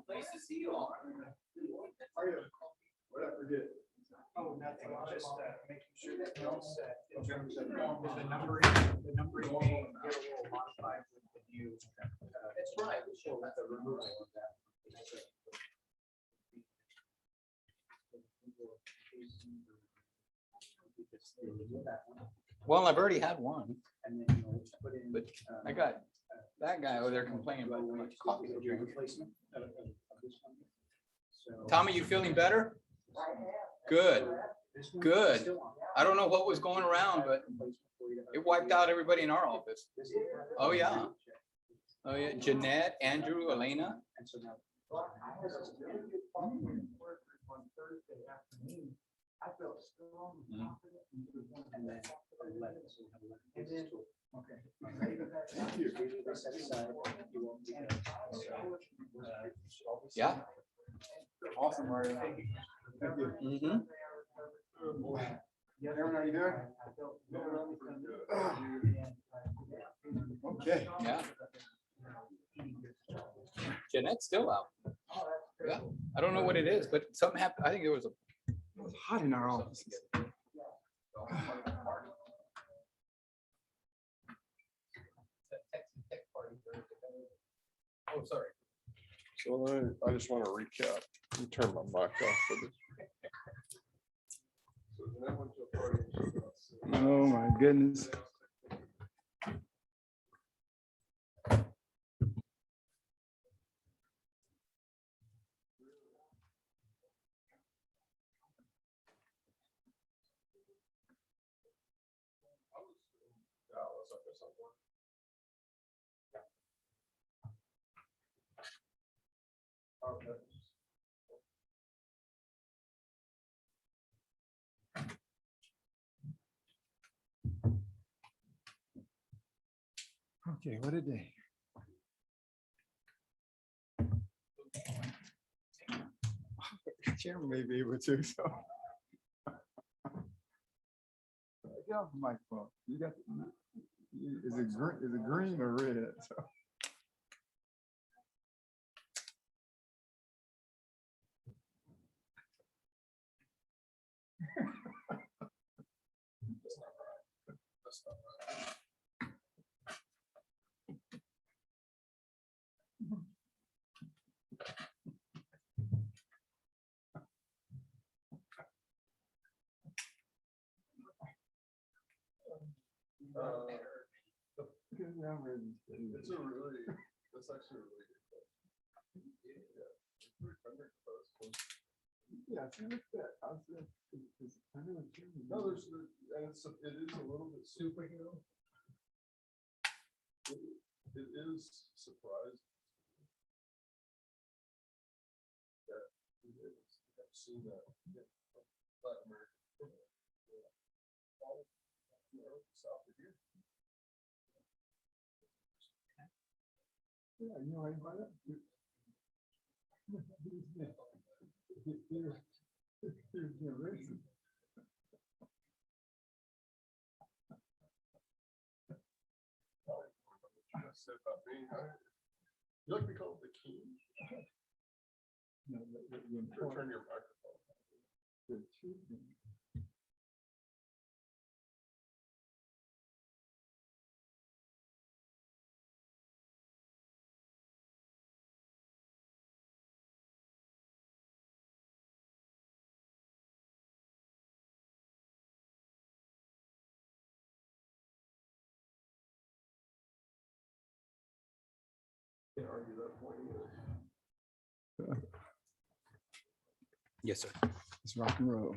Nice to see you all. What I forget? Oh, nothing, just making sure that you're all set in terms of the numbering may get a little modified with the new. That's right. So with the removal of that. Well, I've already had one, And then, put in. but I got that guy over there complaining about how much coffee I drink. Replacement of this one. So- Tommy, you feeling better? Good, This one good. is still on. I don't know what was going around, but it wiped out everybody in our office. Oh, yeah. Oh, yeah. Jeanette, Andrew, Elena. And so now. Mm. And then 11, so we have 11. Okay. Thank you. They set aside, you won't be there. Yeah. Awesome, Mario. Thank you. Mhm. Aaron, how you doing? Okay. Yeah. Jeanette's still out. Yeah. I don't know what it is, but something happened. I think it was a. It was hot in our offices. Oh, sorry. So I just want to recap. You turn my mic off for this. Oh, my goodness. Okay, what a day. Chairman may be able to, so. Get off the microphone. You got, is it green or red? So. It's a really, that's actually a really good question. Yeah, see, look at that. I was, I know it's German. No, and it is a little bit super, you know. It is surprising. Yeah, I've seen that. Latin America. South of here. Yeah, you know anybody else? You like to be called the king? Turn your microphone. Can't argue that point either. Yes, sir. Let's rock and roll.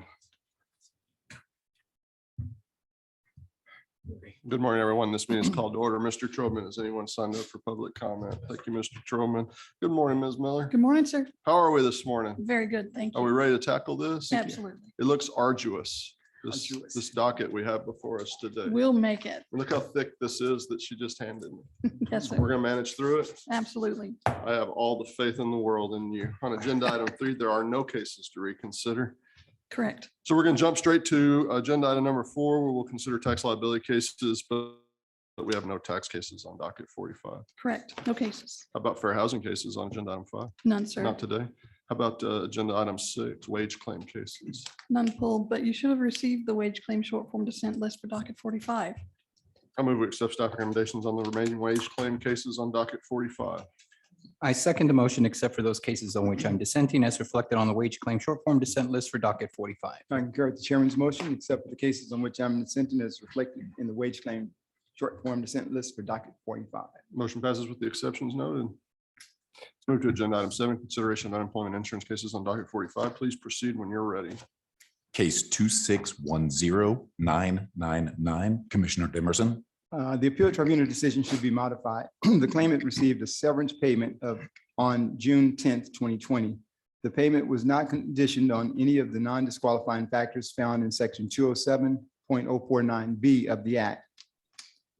Good morning, everyone. This meeting is called to order. Mr. Trowman, has anyone signed up for public comment? Thank you, Mr. Trowman. Good morning, Ms. Miller. Good morning, sir. How are we this morning? Very good, thank Are we you. ready to tackle this? Absolutely. It looks arduous, Arduous. this docket we have before us today. We'll make it. Look how thick this is that she just handed me. Yes, sir. We're gonna manage through it. Absolutely. I have all the faith in the world in you. On agenda item 3, there are no cases to reconsider. Correct. So we're gonna jump straight to agenda item number 4, where we'll consider tax liability cases, but we have no tax cases on docket 45. Correct. No cases. How about fair housing cases on agenda item 5? None, sir. Not today. How about agenda item 6, wage claim cases? None pulled, but you should have received the wage claim short form dissent list for docket 45. I move we accept staff recommendations on the remaining wage claim cases on docket 45. I second the motion except for those cases on which I'm dissenting as reflected on the wage claim short form dissent list for docket 45. I concur with the chairman's motion, except for the cases on which I'm dissenting as reflected in the wage claim short form dissent list for docket 45. Motion passes with the exceptions noted. Let's move to agenda item 7, consideration of unemployment insurance cases on docket 45. Please proceed when you're ready. Case 2610999, Commissioner Dimerson. The appeal tribunal decision should be modified. The claimant received a severance payment on June 10th, 2020. The payment was not conditioned on any of the non-disqualifying factors found in section 207.049B of the Act.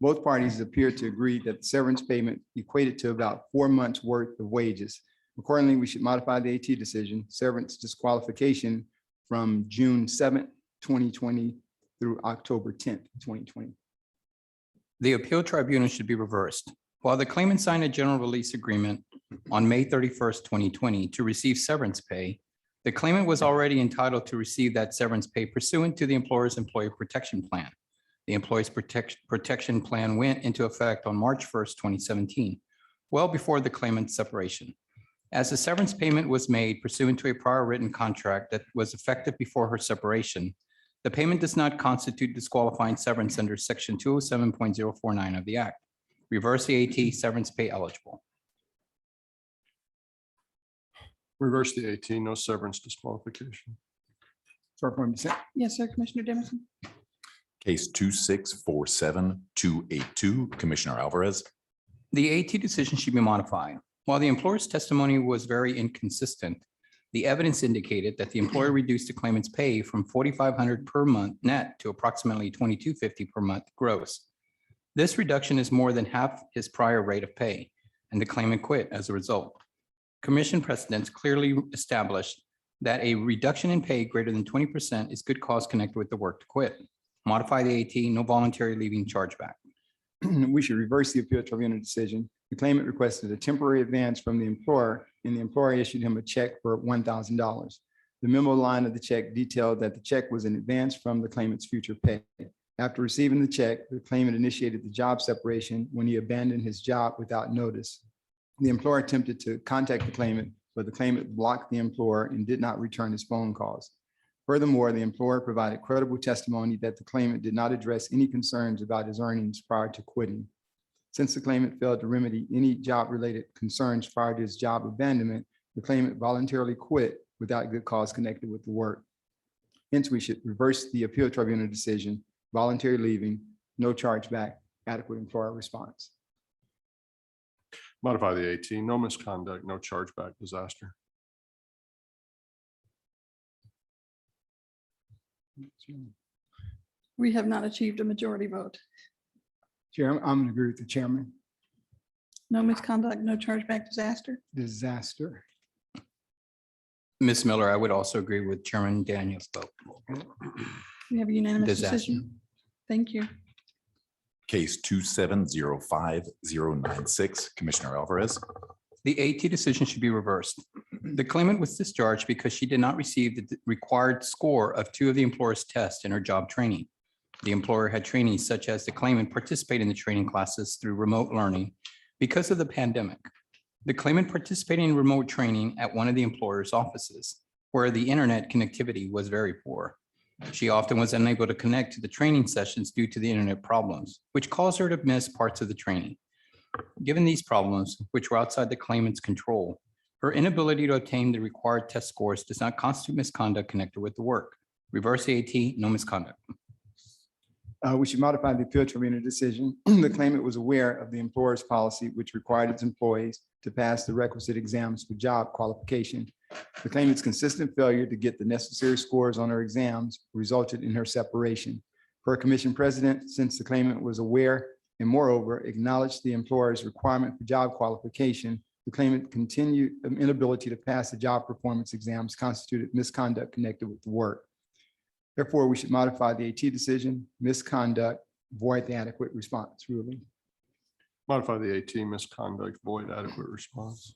Both parties appear to agree that the severance payment equated to about 4 months' worth of wages. Accordingly, we should modify the AT decision, severance disqualification from June 7th, 2020 through October 10th, 2020. The appeal tribunal should be reversed. While the claimant signed a general release agreement on May 31st, 2020 to receive severance pay, the claimant was already entitled to receive that severance pay pursuant to the employer's employee protection plan. The employee's protection plan went into effect on March 1st, 2017, well before the claimant's separation. As the severance payment was made pursuant to a prior written contract that was effective before her separation, the payment does not constitute disqualifying severance under section 207.049 of the Act. Reverse the AT severance pay eligible. Reverse the 18, no severance disqualification. Short form dissent. Yes, sir, Commissioner Dimerson. Case 2647282, Commissioner Alvarez. The AT decision should be modified. While the employer's testimony was very inconsistent, the evidence indicated that the employer reduced the claimant's pay from $4,500 per month net to approximately $2,250 per month gross. This reduction is more than half his prior rate of pay, and the claimant quit as a result. Commission precedents clearly established that a reduction in pay greater than 20% is good cause connected with the work to quit. Modify the AT, no voluntary leaving chargeback. We should reverse the appeal tribunal decision. The claimant requested a temporary advance from the employer, and the employer issued him a check for $1,000. The memo line of the check detailed that the check was an advance from the claimant's future pay. After receiving the check, the claimant initiated the job separation when he abandoned his job without notice. The employer attempted to contact the claimant, but the claimant blocked the employer and did not return his phone calls. Furthermore, the employer provided credible testimony that the claimant did not address any concerns about his earnings prior to quitting. Since the claimant failed to remedy any job-related concerns prior to his job abandonment, the claimant voluntarily quit without good cause connected with the work. Hence, we should reverse the appeal tribunal decision, voluntary leaving, no chargeback, adequate employer response. Modify the 18, no misconduct, no chargeback disaster. We have not achieved a majority vote. Chair, I'm going to agree with the chairman. No misconduct, no chargeback disaster. Disaster. Ms. Miller, I would also agree with Chairman Daniels' vote. We have a unanimous Disaster. decision. Thank you. Case 2705096, Commissioner Alvarez. The AT decision should be reversed. The claimant was discharged because she did not receive the required score of 2 of the employer's tests in her job training. The employer had trainees such as the claimant participate in the training classes through remote learning because of the pandemic. The claimant participated in remote training at one of the employer's offices, where the internet connectivity was very poor. She often was unable to connect to the training sessions due to the internet problems, which caused her to miss parts of the training. Given these problems, which were outside the claimant's control, her inability to obtain the required test scores does not constitute misconduct connected with the work. Reverse the AT, no misconduct. We should modify the appeal tribunal decision. The claimant was aware of the employer's policy, which required its employees to pass the requisite exams for job qualification. The claimant's consistent failure to get the necessary scores on her exams resulted in her separation. Per commission president, since the claimant was aware and moreover acknowledged the employer's requirement for job qualification, the claimant continued inability to pass the job performance exams constituted misconduct connected with the work. Therefore, we should modify the AT decision, misconduct, void the adequate response ruling. Modify the AT, misconduct, void adequate response.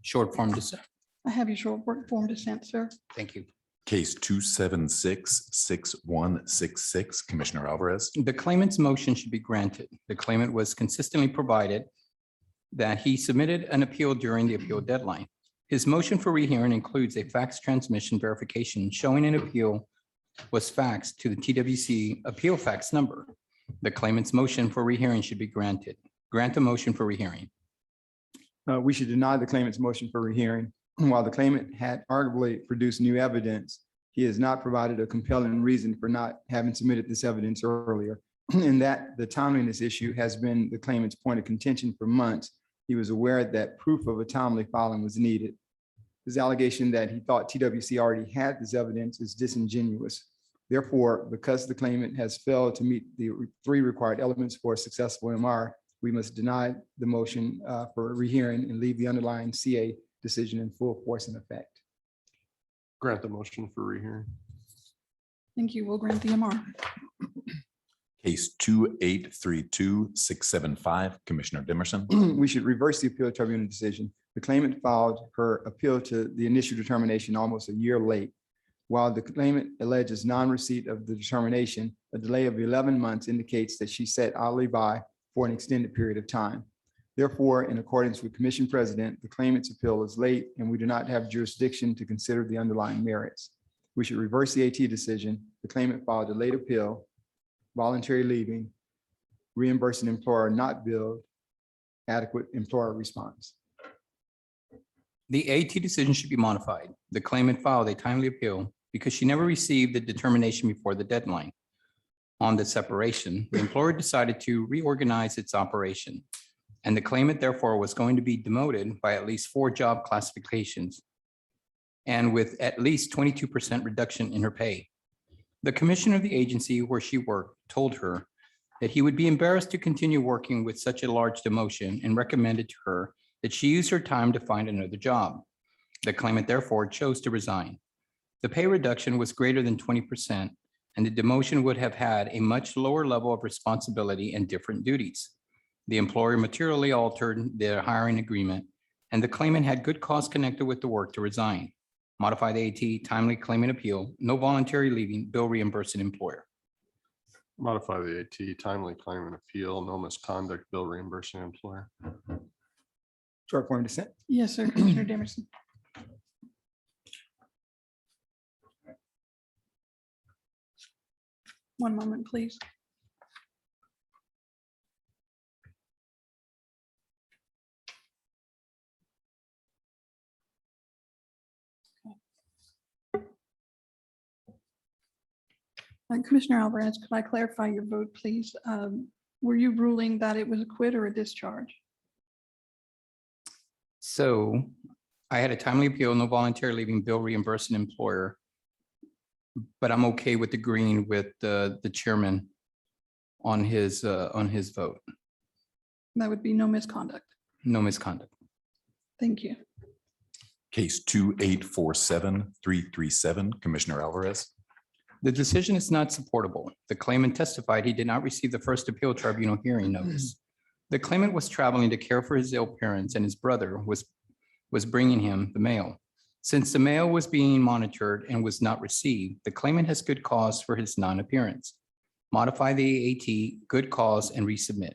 Short form dissent. I have your short form dissent, sir. Thank you. Case 2766166, Commissioner Alvarez. The claimant's motion should be granted. The claimant was consistently provided that he submitted an appeal during the appeal deadline. His motion for rehearing includes a fax transmission verification showing an appeal was faxed to the TWC appeal fax number. The claimant's motion for rehearing should be granted. Grant the motion for rehearing. We should deny the claimant's motion for rehearing. While the claimant had arguably produced new evidence, he has not provided a compelling reason for not having submitted this evidence earlier. And that the timeliness issue has been the claimant's point of contention for months. He was aware that proof of a timely filing was needed. His allegation that he thought TWC already had this evidence is disingenuous. Therefore, because the claimant has failed to meet the 3 required elements for a successful MR, we must deny the motion for rehearing and leave the underlying CA decision in full force and effect. Grant the motion for rehearing. Thank you. We'll grant the MR. Case 2832675, Commissioner Dimerson. We should reverse the appeal tribunal decision. The claimant filed her appeal to the initial determination almost a year late. While the claimant alleges non-receipt of the determination, a delay of 11 months indicates that she sat idly by for an extended period of time. Therefore, in accordance with Commission President, the claimant's appeal is late and we do not have jurisdiction to consider the underlying merits. We should reverse the AT decision. The claimant filed a late appeal, voluntary leaving, reimbursing employer not billed, adequate employer response. The AT decision should be modified. The claimant filed a timely appeal because she never received the determination before the deadline. On the separation, the employer decided to reorganize its operation, and the claimant therefore was going to be demoted by at least 4 job classifications and with at least 22% reduction in her pay. The commissioner of the agency where she worked told her that he would be embarrassed to continue working with such a large demotion and recommended to her that she use her time to find another job. The claimant therefore chose to resign. The pay reduction was greater than 20%, and the demotion would have had a much lower level of responsibility and different duties. The employer materially altered their hiring agreement, and the claimant had good cause connected with the work to resign. Modify the AT, timely claimant appeal, no voluntary leaving, bill reimbursing employer. Modify the AT, timely claim and appeal, no misconduct, bill reimbursing employer. Short form dissent. Yes, sir. Commissioner Dimerson. One moment, please. Commissioner Alvarez, could I clarify your vote, please? Were you ruling that it was a quit or a discharge? So I had a timely appeal, no voluntary leaving, bill reimbursing employer. But I'm okay with agreeing with the chairman on his vote. That would be no misconduct. No misconduct. Thank you. Case 2847337, Commissioner Alvarez. The decision is not supportable. The claimant testified he did not receive the first appeal tribunal hearing notice. The claimant was traveling to care for his ill parents and his brother was bringing him the mail. Since the mail was being monitored and was not received, the claimant has good cause for his non-appearance. Modify the AT good cause and resubmit.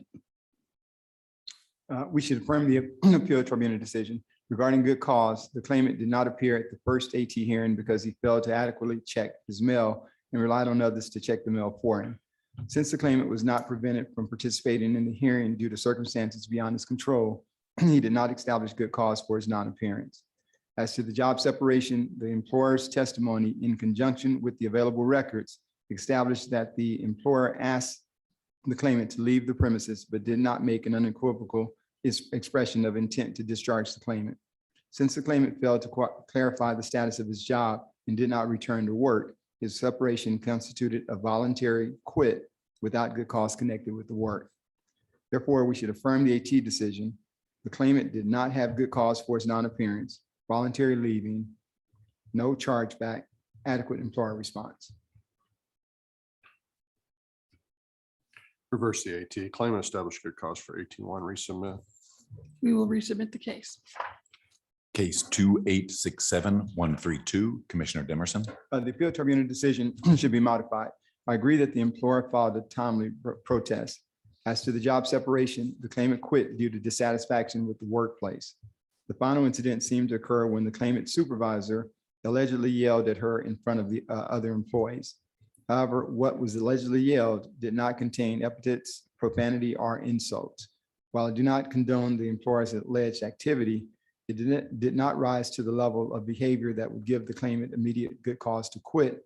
We should affirm the appeal tribunal decision. Regarding good cause, the claimant did not appear at the first AT hearing because he failed to adequately check his mail and relied on others to check the mail for him. Since the claimant was not prevented from participating in the hearing due to circumstances beyond his control, he did not establish good cause for his non-appearance. As to the job separation, the employer's testimony in conjunction with the available records established that the employer asked the claimant to leave the premises, but did not make an unequivocal expression of intent to discharge the claimant. Since the claimant failed to clarify the status of his job and did not return to work, his separation constituted a voluntary quit without good cause connected with the work. Therefore, we should affirm the AT decision. The claimant did not have good cause for his non-appearance, voluntary leaving, no chargeback, adequate employer response. Reverse the AT. Claimant established good cause for 18-1. Resubmit. We will resubmit the case. Case 2867132, Commissioner Dimerson. The appeal tribunal decision should be modified. I agree that the employer filed a timely protest. As to the job separation, the claimant quit due to dissatisfaction with the workplace. The final incident seemed to occur when the claimant's supervisor allegedly yelled at her in front of the other employees. However, what was allegedly yelled did not contain epithets, profanity, or insults. While I do not condone the employer's alleged activity, it did not rise to the level of behavior that would give the claimant immediate good cause to quit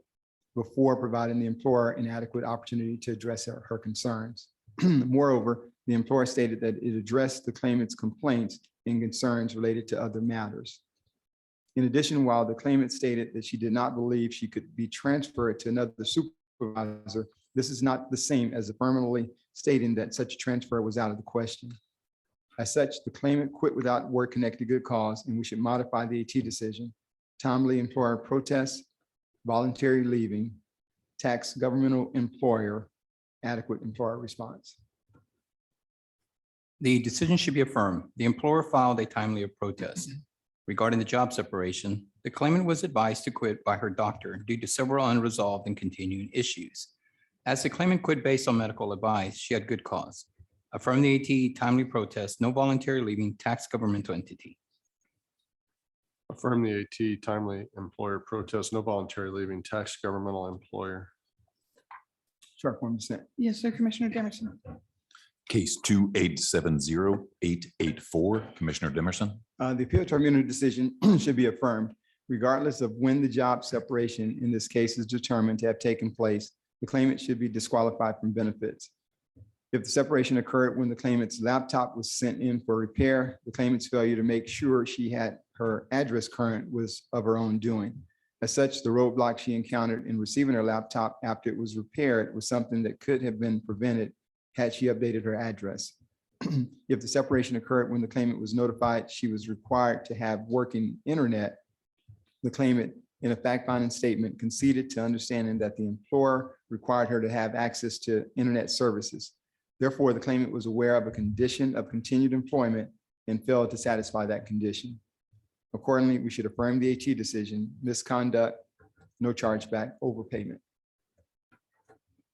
before providing the employer an adequate opportunity to address her concerns. Moreover, the employer stated that it addressed the claimant's complaints and concerns related to other matters. In addition, while the claimant stated that she did not believe she could be transferred to another supervisor, this is not the same as affirmatively stating that such a transfer was out of the question. As such, the claimant quit without work-connected good cause, and we should modify the AT decision. Timely employer protest, voluntary leaving, tax governmental employer, adequate employer response. The decision should be affirmed. The employer filed a timely protest. Regarding the job separation, the claimant was advised to quit by her doctor due to several unresolved and continuing issues. As the claimant quit based on medical advice, she had good cause. Affirm the AT timely protest, no voluntary leaving, tax governmental entity. Affirm the AT. Timely employer protest. No voluntary leaving. Tax governmental employer. Short form dissent. Yes, sir, Commissioner Dimerson. Case 2870884, Commissioner Dimerson. The appeal tribunal decision should be affirmed regardless of when the job separation in this case is determined to have taken place. The claimant should be disqualified from benefits. If the separation occurred when the claimant's laptop was sent in for repair, the claimant's failure to make sure she had her address current was of her own doing. As such, the roadblock she encountered in receiving her laptop after it was repaired was something that could have been prevented had she updated her address. If the separation occurred when the claimant was notified she was required to have working internet, the claimant, in a fact-finding statement, conceded to understanding that the employer required her to have access to internet services. Therefore, the claimant was aware of a condition of continued employment and failed to satisfy that condition. Accordingly, we should affirm the AT decision, misconduct, no chargeback, overpayment.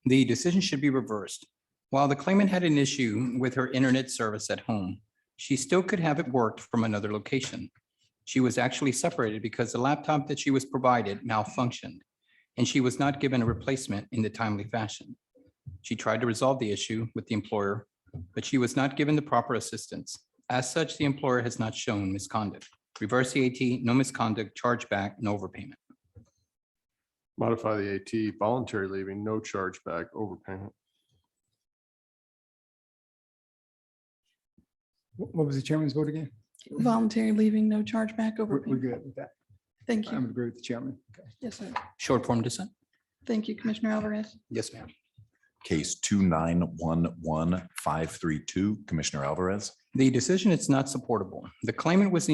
The decision should be reversed. While the claimant had an issue with her internet service at home, she still could have it worked from another location. She was actually separated because the laptop that she was provided malfunctioned, and she was not given a replacement in the timely fashion. She tried to resolve the issue with the employer, but she was not given the proper assistance. As such, the employer has not shown misconduct. Reverse the AT, no misconduct, chargeback, no overpayment. Modify the AT. Voluntary leaving. No chargeback. Overpayment. What was the chairman's vote again? Voluntary leaving, no chargeback, We're overpayment. good with that. Thank I you. would agree with the chairman. Okay. Yes, sir. Short form dissent. Thank you, Commissioner Alvarez. Yes, ma'am. Case 2911532, Commissioner Alvarez. The decision is not supportable. The claimant was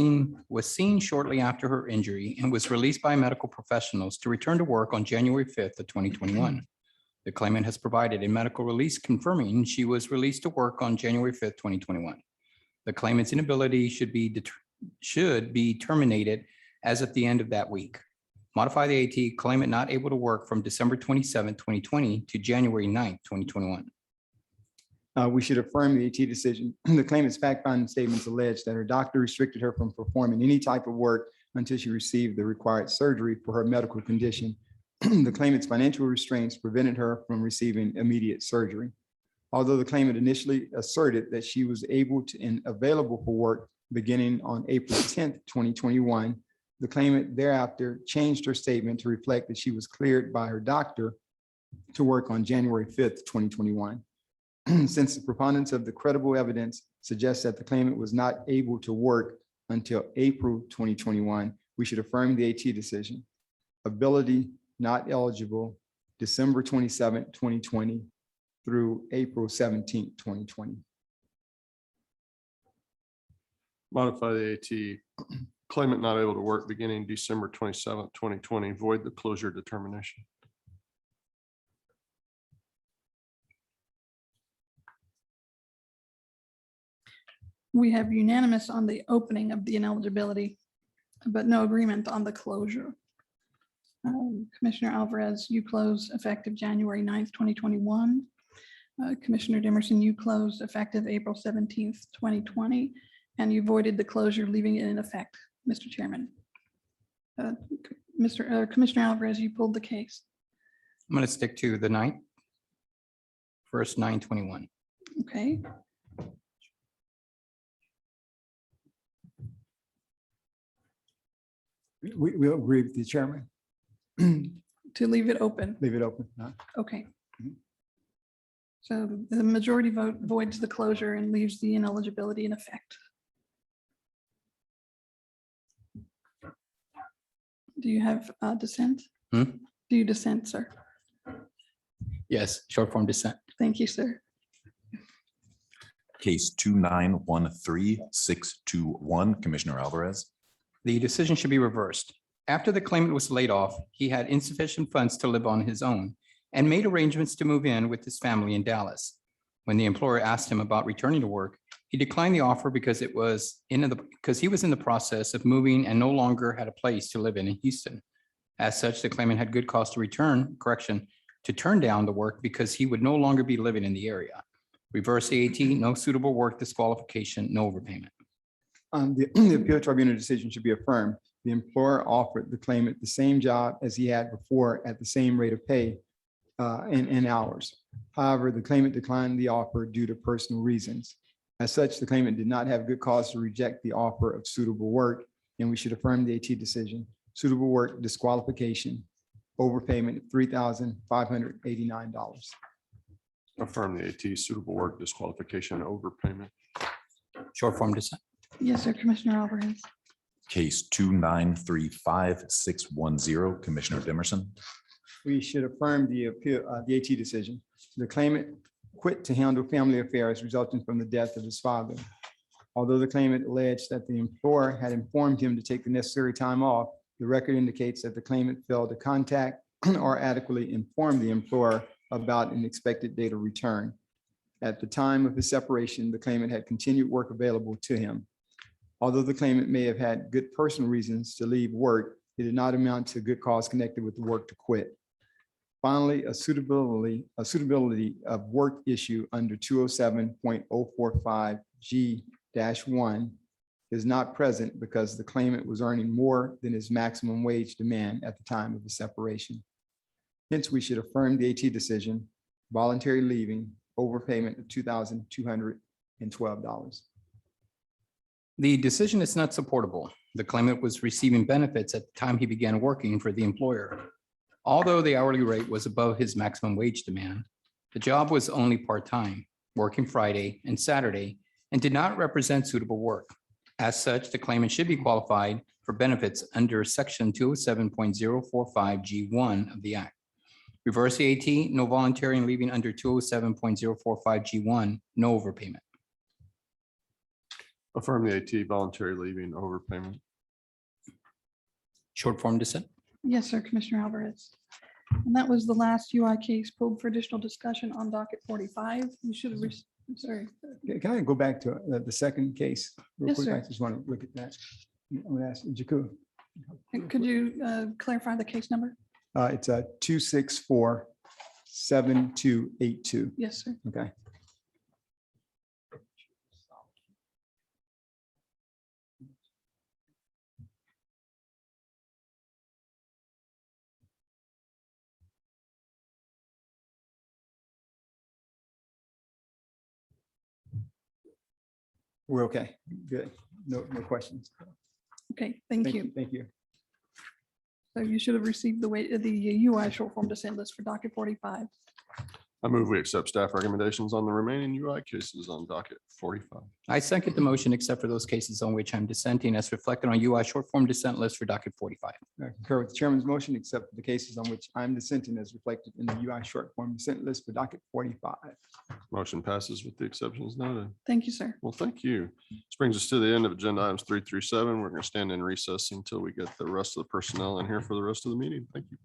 seen shortly after her injury and was released by medical professionals to return to work on January 5th of 2021. The claimant has provided a medical release confirming she was released to work on January 5th, 2021. The claimant's inability should be terminated as of the end of that week. Modify the AT, claimant not able to work from December 27, 2020 to January 9, 2021. We should affirm the AT decision. The claimant's fact-finding statements allege that her doctor restricted her from performing any type of work until she received the required surgery for her medical condition. The claimant's financial restraints prevented her from receiving immediate surgery. Although the claimant initially asserted that she was able to and available for work beginning on April 10th, 2021, the claimant thereafter changed her statement to reflect that she was cleared by her doctor to work on January 5th, 2021. Since the preponderance of the credible evidence suggests that the claimant was not able to work until April 2021, we should affirm the AT decision. Ability not eligible, December 27, 2020 through April 17, 2020. Modify the AT, claimant not able to work beginning December 27, 2020, void the closure determination. We have unanimous on the opening of the ineligibility, but no agreement on the closure. Commissioner Alvarez, you close effective January 9th, 2021. Commissioner Dimerson, you closed effective April 17th, 2020, and you voided the closure, leaving it in effect, Mr. Chairman. Commissioner Alvarez, you pulled the case. I'm going to stick to the 9th. First 9/21. Okay. We'll agree with the chairman. To leave it open. Leave it open. Okay. Mhm. So the majority vote voids the closure and leaves the ineligibility in effect. Do you have dissent? Hmm? Do you dissent, sir? Yes, short form dissent. Thank you, sir. Case 2913621, Commissioner Alvarez. The decision should be reversed. After the claimant was laid off, he had insufficient funds to live on his own and made arrangements to move in with his family in Dallas. When the employer asked him about returning to work, he declined the offer because he was in the process of moving and no longer had a place to live in Houston. As such, the claimant had good cause to turn down the work because he would no longer be living in the area. Reverse AT, no suitable work disqualification, no overpayment. The appeal tribunal decision should be affirmed. The employer offered the claimant the same job as he had before at the same rate of pay and hours. However, the claimant declined the offer due to personal reasons. As such, the claimant did not have good cause to reject the offer of suitable work, and we should affirm the AT decision. Suitable work disqualification, overpayment of $3,589. Affirm the AT, suitable work disqualification, overpayment. Short form dissent. Yes, sir, Commissioner Alvarez. Case 2935610, Commissioner Dimerson. We should affirm the appeal, the AT decision. The claimant quit to handle family affairs resulting from the death of his father. Although the claimant alleged that the employer had informed him to take the necessary time off, the record indicates that the claimant failed to contact or adequately inform the employer about an expected date of return. At the time of his separation, the claimant had continued work available to him. Although the claimant may have had good personal reasons to leave work, it did not amount to good cause connected with the work to quit. Finally, a suitability of work issue under 207.045 G-1 is not present because the claimant was earning more than his maximum wage demand at the time of the separation. Hence, we should affirm the AT decision, voluntary leaving, overpayment of $2,212. The decision is not supportable. The claimant was receiving benefits at the time he began working for the employer. Although the hourly rate was above his maximum wage demand, the job was only part-time, working Friday and Saturday, and did not represent suitable work. As such, the claimant should be qualified for benefits under section 207.045 G1 of the Act. Reverse the AT, no voluntary and leaving under 207.045 G1, no overpayment. Affirm the AT, voluntary leaving, overpayment. Short form dissent. Yes, sir, Commissioner Alvarez. And that was the last UI case pulled for additional discussion on docket 45. You should have, sorry. Can I go back to the second case? real Yes, quick? sir. I just want to look at that. I'm going to ask Jaku. And could you clarify the case number? It's a 264-7282. Yes, sir. Okay. We're okay. Good. No questions. Okay, thank you. Thank you. So you should have received the UI short form dissent list for docket 45. I move we accept staff recommendations on the remaining UI cases on docket 45. I second the motion, except for those cases on which I'm dissenting as reflected on UI short form dissent list for docket 45. I concur with the chairman's motion, except for the cases on which I'm dissenting as reflected in the UI short form dissent list for docket 45. Motion passes with the exceptions noted. Thank you, sir. Well, thank you. This brings us to the end of agenda items 3 through 7. We're going to stand in recess until we get the rest of the personnel in here for the rest of the meeting. Thank you.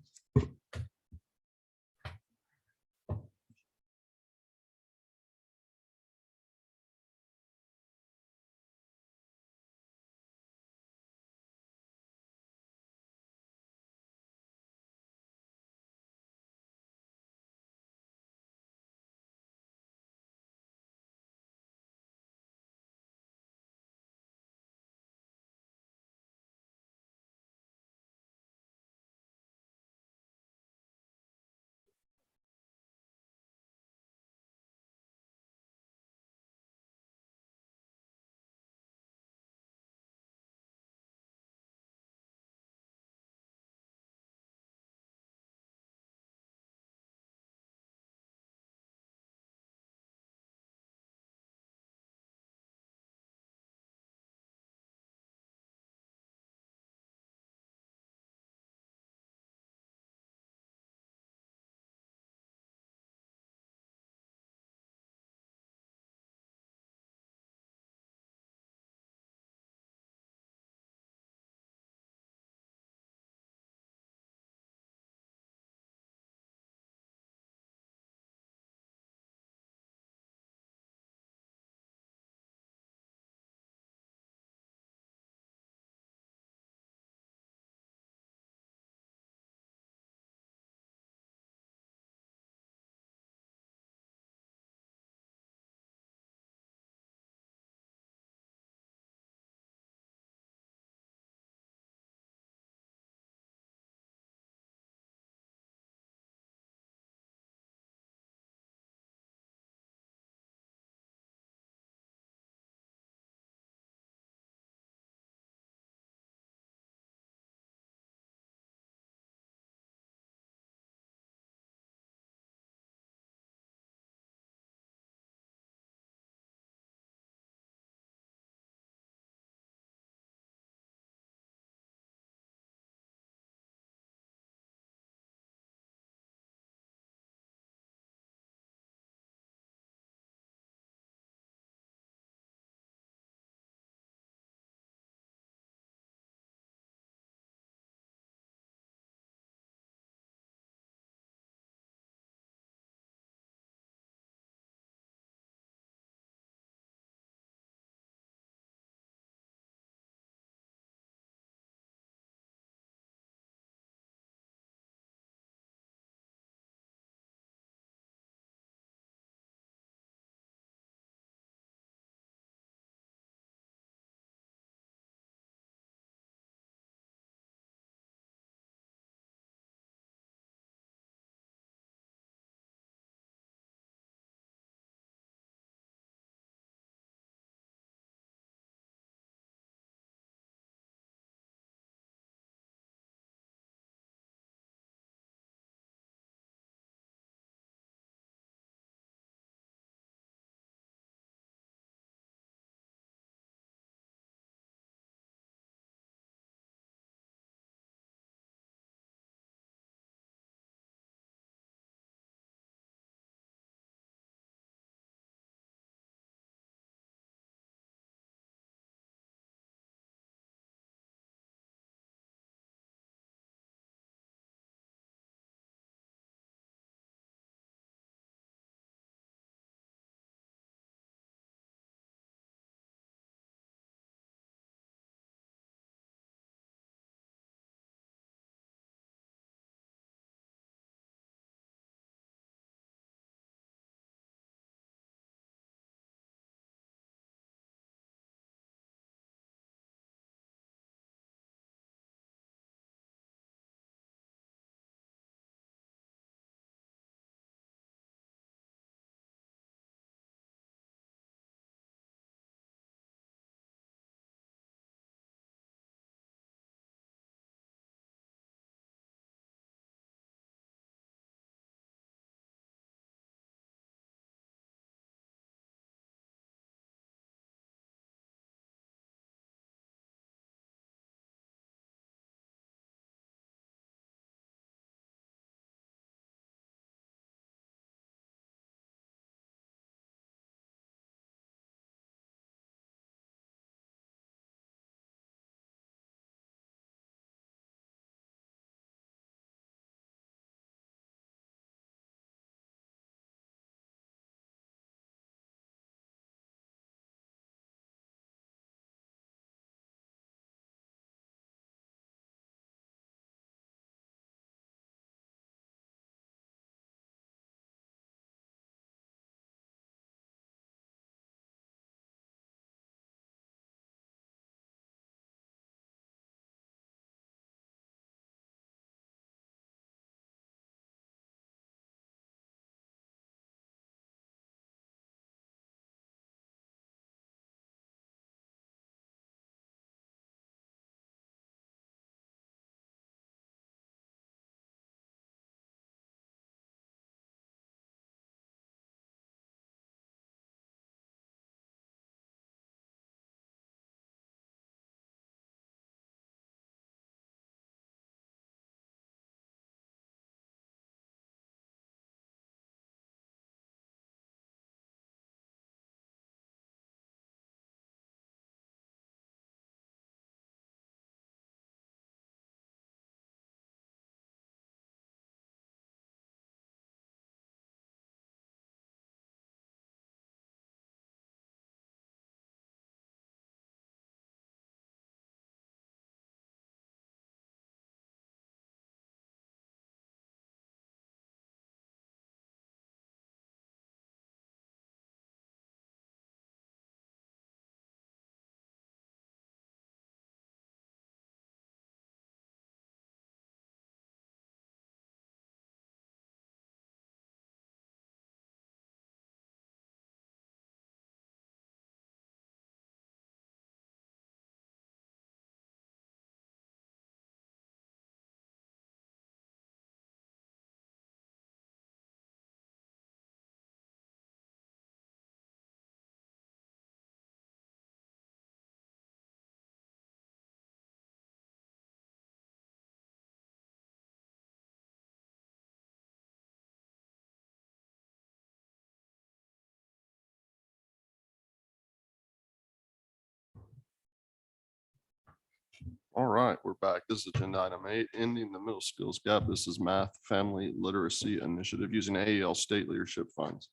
All right, we're back. This is agenda item 8, ending the middle skills gap. This is math family literacy initiative using AEL state leadership funds.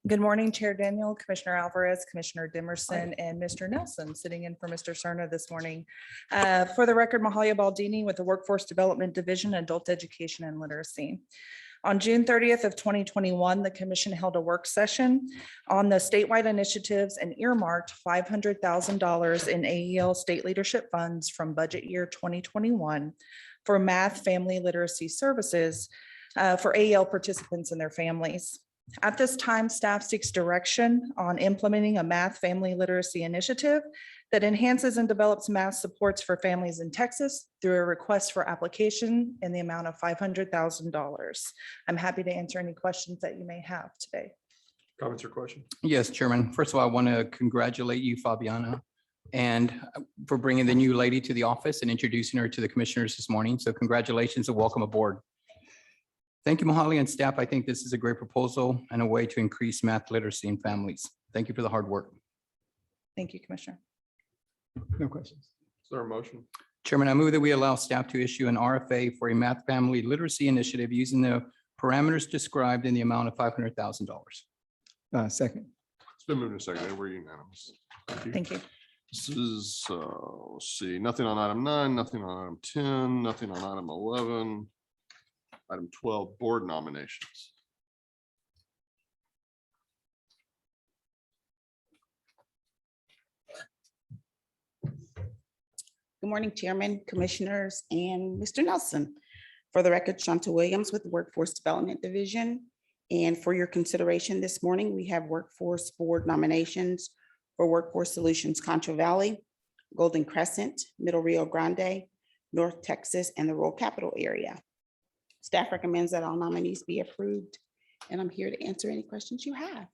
Good morning, Chair Daniel, Commissioner Alvarez, Commissioner Dimerson, and Mr. Nelson, sitting in for Mr. Cerna this morning. For the record, Mahalia Baldini with the Workforce Development Division, Adult Education and Literacy. On June 30th of 2021, the commission held a work session on the statewide initiatives and earmarked $500,000 in AEL state leadership funds from budget year 2021 for math family literacy services for AEL participants and their families. At this time, staff seeks direction on implementing a math family literacy initiative that enhances and develops math supports for families in Texas through a request for application in the amount of $500,000. I'm happy to answer any questions that you may have today. Comments or questions? Yes, Chairman. First of all, I want to congratulate you, Fabiana, and for bringing the new lady to the office and introducing her to the commissioners this morning. So congratulations and welcome aboard. Thank you, Mahalia and staff. I think this is a great proposal and a way to increase math literacy in families. Thank you for the hard work. Thank you, Commissioner. No questions. Is there a motion? Chairman, I move that we allow staff to issue an RFA for a math family literacy initiative using the parameters described in the amount of $500,000. Second. It's been moved and seconded. We're unanimous. Thank you. Thank you. This is, let's see, nothing on item 9, nothing on item 10, nothing on item 11. Item 12, board nominations. Good morning, Chairman, Commissioners, and Mr. Nelson. For the record, Shanta Williams with the Workforce Development Division. And for your consideration this morning, we have workforce board nominations for Workforce Solutions Contra Valley, Golden Crescent, Middle Rio Grande, North Texas, and the Rural Capital Area. Staff recommends that all nominees be approved, and I'm here to answer any questions you have.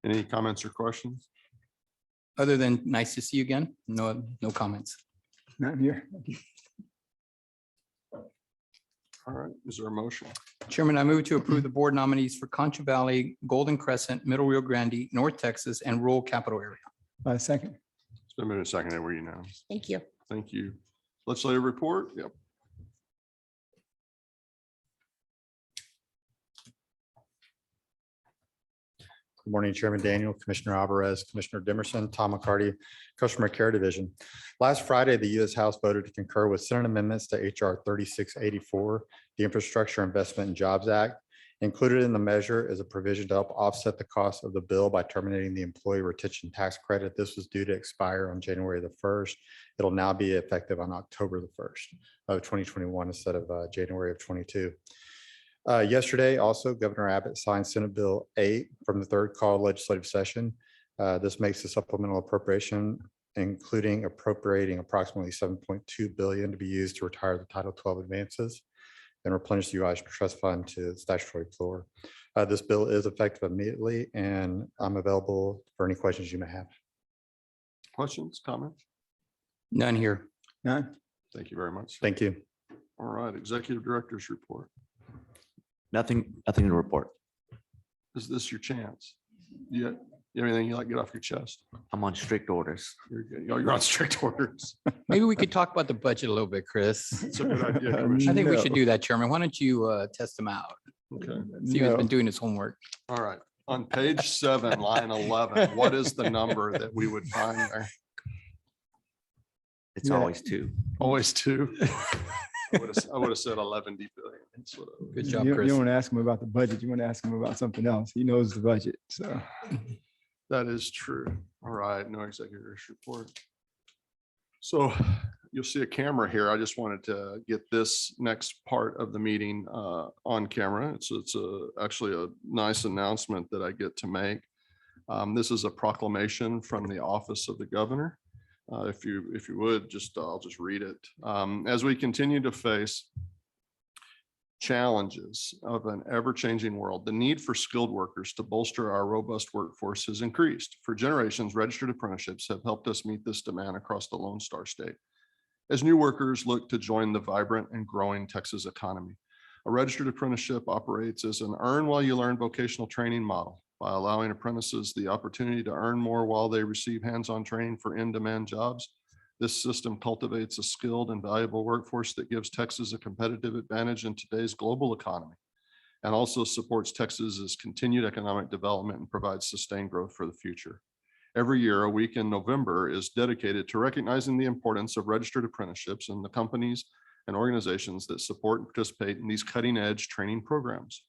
Any comments or questions? Other than nice to see you again, no comments. Not here. All right, is there a motion? Chairman, I move to approve the board nominees for Concha Valley, Golden Crescent, Middle Rio Grande, North Texas, and Rural Capital Area. Second. It's been moved and seconded. We're unanimous. Thank you. Thank you. Legislative report. Yep. Good morning, Chairman Daniel, Commissioner Alvarez, Commissioner Dimerson, Tom McCarty, Customer Care Division. Last Friday, the U.S. House voted to concur with Senate amendments to H.R. 3684, the Infrastructure Investment and Jobs Act. Included in the measure is a provision to help offset the cost of the bill by terminating the employee retention tax credit. This was due to expire on January the 1st. It'll now be effective on October the 1st of 2021 instead of January of 22. Yesterday, also, Governor Abbott signed Senate Bill 8 from the third call legislative session. This makes the supplemental appropriation, including appropriating approximately $7.2 billion to be used to retire the Title 12 advances and replenish the U.S. trust fund to the statutory floor. This bill is effective immediately, and I'm available for any questions you may have. Questions, comments? None here. None. Thank you very much. Thank you. All right, Executive Director's report. Nothing to report. Is this your chance? You have anything you like to get off your chest? I'm on strict orders. You're good. You're on strict orders. Maybe we could talk about the budget a little bit, Chris. It's a good idea, I Commissioner. think we No. should do that, Chairman. Why don't you test him out? Okay, See who's been doing his homework. all right. On page 7, line 11, what is the number that we would find there? It's always 2. Always 2. I would have said 11 billion. That's what I would- Good job, You Chris. don't want to ask him about the budget. You want to ask him about something else. He knows the budget, so. That is true. All right, no executive report. So you'll see a camera here. I just wanted to get this next part of the meeting on camera. It's actually a nice announcement that I get to make. This is a proclamation from the office of the governor. If you would, I'll just read it. As we continue to face challenges of an ever-changing world, the need for skilled workers to bolster our robust workforce has increased. For generations, registered apprenticeships have helped us meet this demand across the Lone Star State. As new workers look to join the vibrant and growing Texas economy, a registered apprenticeship operates as an earn while you learn vocational training model. by allowing apprentices the opportunity to earn more while they receive hands-on training for in-demand jobs. This system cultivates a skilled and valuable workforce that gives Texas a competitive advantage in today's global economy, and also supports Texas's continued economic development and provides sustained growth for the future. Every year, a week in November is dedicated to recognizing the importance of registered apprenticeships and the companies and organizations that support and participate in these cutting-edge training programs.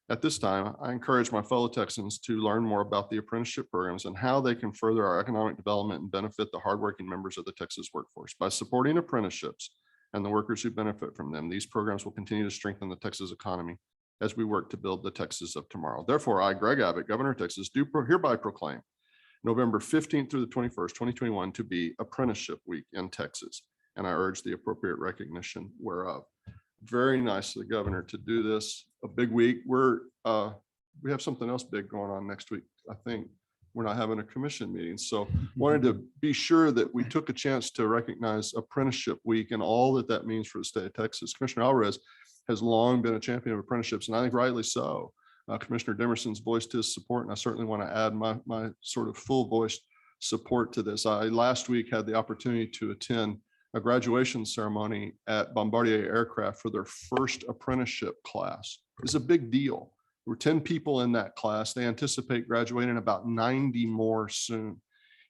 At this time, I encourage my fellow Texans to learn more about the apprenticeship programs and how they can further our economic development and benefit the hardworking members of the Texas workforce. By supporting apprenticeships and the workers who benefit from them, these programs will continue to strengthen the Texas economy as we work to build the Texas of tomorrow. Therefore, I, Greg Abbott, Governor of Texas, do hereby proclaim November 15th through the 21st, 2021 to be Apprenticeship Week in Texas, and I urge the appropriate recognition whereof. Very nice of the governor to do this, a big week. We have something else big going on next week. I think we're not having a commission meeting. So wanted to be sure that we took a chance to recognize Apprenticeship Week and all that that means for the state of Texas. Commissioner Alvarez has long been a champion of apprenticeships, and I think rightly so. Commissioner Dimerson's voiced his support, and I certainly want to add my sort of full voiced support to this. I last week had the opportunity to attend a graduation ceremony at Bombardier Aircraft for their first apprenticeship class. It's a big deal. There were 10 people in that class. They anticipate graduating about 90 more soon.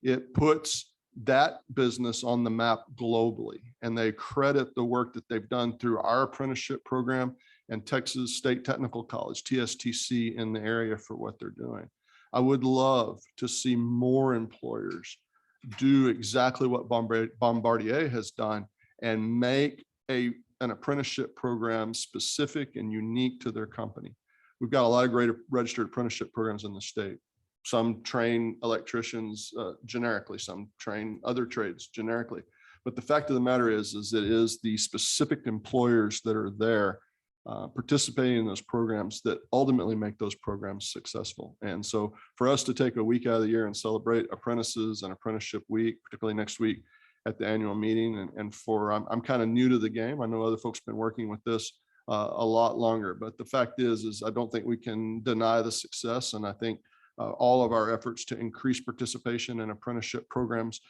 It puts that business on the map globally, and they credit the work that they've done through our apprenticeship program and Texas State Technical College, TSTC, in the area for what they're doing. I would love to see more employers do exactly what Bombardier has done and make an apprenticeship program specific and unique to their company. We've got a lot of great registered apprenticeship programs in the state. Some train electricians generically, some train other trades generically. But the fact of the matter is it is the specific employers that are there participating in those programs that ultimately make those programs successful. And so for us to take a week out of the year and celebrate apprentices and Apprenticeship Week, particularly next week at the annual meeting, and for I'm kind of new to the game. I know other folks have been working with this a lot longer, but the fact is I don't think we can deny the success. And I think all of our efforts to increase participation in apprenticeship programs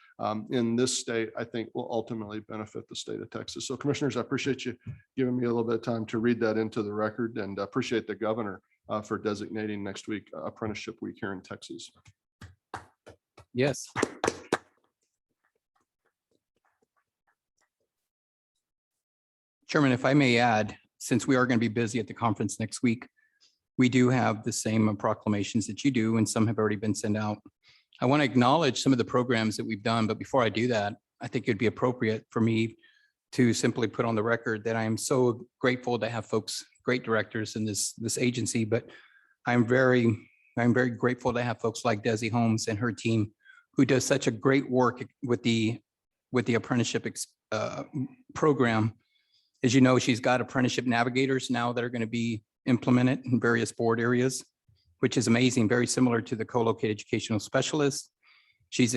in this state, I think will ultimately benefit the state of Texas. So commissioners, I appreciate you giving me a little bit of time to read that into the record, and appreciate the governor for designating next week Apprenticeship Week here in Texas. Yes. Chairman, if I may add, since we are going to be busy at the conference next week, we do have the same proclamations that you do, and some have already been sent out. I want to acknowledge some of the programs that we've done, but before I do that, I think it'd be appropriate for me to simply put on the record that I am so grateful to have folks, great directors in this agency, but I'm very grateful to have folks like Desi Holmes and her team, who does such a great work with the apprenticeship program. As you know, she's got apprenticeship navigators now that are going to be implemented in various board areas, which is amazing, very similar to the co-located educational specialists. She's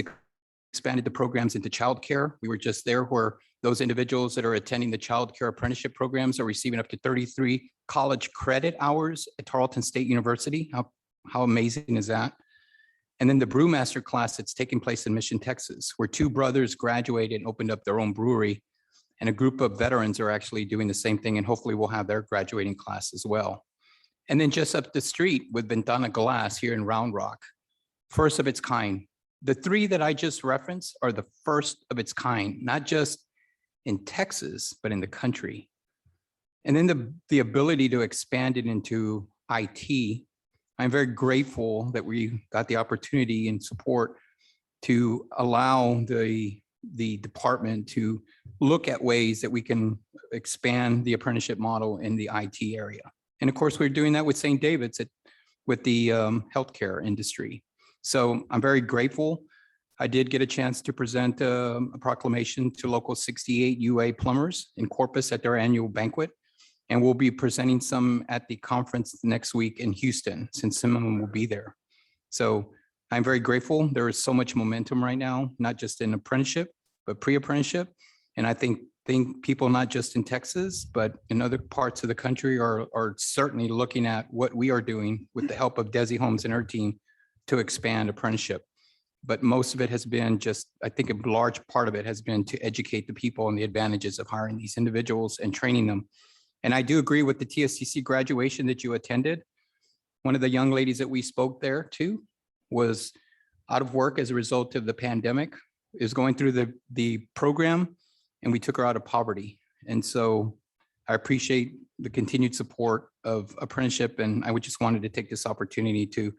expanded the programs into childcare. We were just there where those individuals that are attending the childcare apprenticeship programs are receiving up to 33 college credit hours at Tarleton State University. How amazing is that? And then the brewmaster class that's taking place in Mission, Texas, where two brothers graduated and opened up their own brewery. And a group of veterans are actually doing the same thing, and hopefully we'll have their graduating class as well. And then just up the street with Ventana Glass here in Round Rock, first of its kind. The three that I just referenced are the first of its kind, not just in Texas, but in the country. And then the ability to expand it into IT. I'm very grateful that we got the opportunity and support to allow the department to look at ways that we can expand the apprenticeship model in the IT area. And of course, we're doing that with St. David's with the healthcare industry. So I'm very grateful. I did get a chance to present a proclamation to local 68 UA plumbers in Corpus at their annual banquet. And we'll be presenting some at the conference next week in Houston, since some of them will be there. So I'm very grateful. There is so much momentum right now, not just in apprenticeship, but pre-apprenticeship. And I think think people not just in Texas, but in other parts of the country are certainly looking at what we are doing with the help of Desi Holmes and her team to expand apprenticeship. But most of it has been just, I think a large part of it has been to educate the people on the advantages of hiring these individuals and training them. And I do agree with the TSCC graduation that you attended. One of the young ladies that we spoke there to was out of work as a result of the pandemic, is going through the program, and we took her out of poverty. And so I appreciate the continued support of apprenticeship, and I would just wanted to take this opportunity to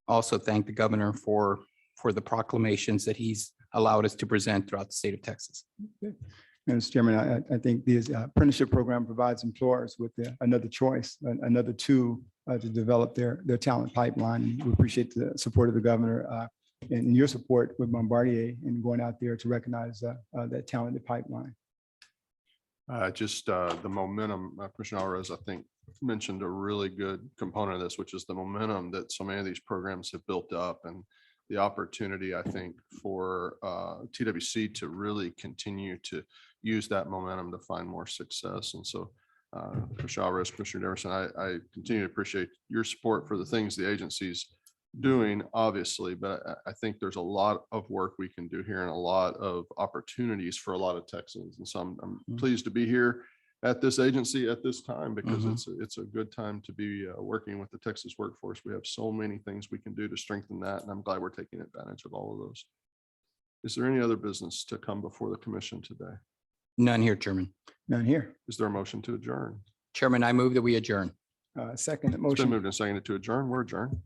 also thank the governor for the proclamations that he's allowed us to present throughout the state of Texas. Mr. Chairman, I think the apprenticeship program provides employers with another choice, another tool to develop their talent pipeline. We appreciate the support of the governor and your support with Bombardier and going out there to recognize that talented pipeline. Just the momentum, Commissioner Alvarez, I think, mentioned a really good component of this, which is the momentum that so many of these programs have built up, and the opportunity, I think, for TWC to really continue to use that momentum to find more success. And so, Commissioner Alvarez, Commissioner Demerson, I continue to appreciate your support for the things the agency's doing, obviously, but I think there's a lot of work we can do here and a lot of opportunities for a lot of Texans. And so I'm pleased to be here at this agency at this time, because it's a good time to be working with the Texas workforce. We have so many things we can do to strengthen that, and I'm glad we're taking advantage of all of those. Is there any other business to come before the commission today? None here, Chairman. None here. Is there a motion to adjourn? Chairman, I move that we adjourn. Second It's been motion. moved and seconded to adjourn. We're adjourned.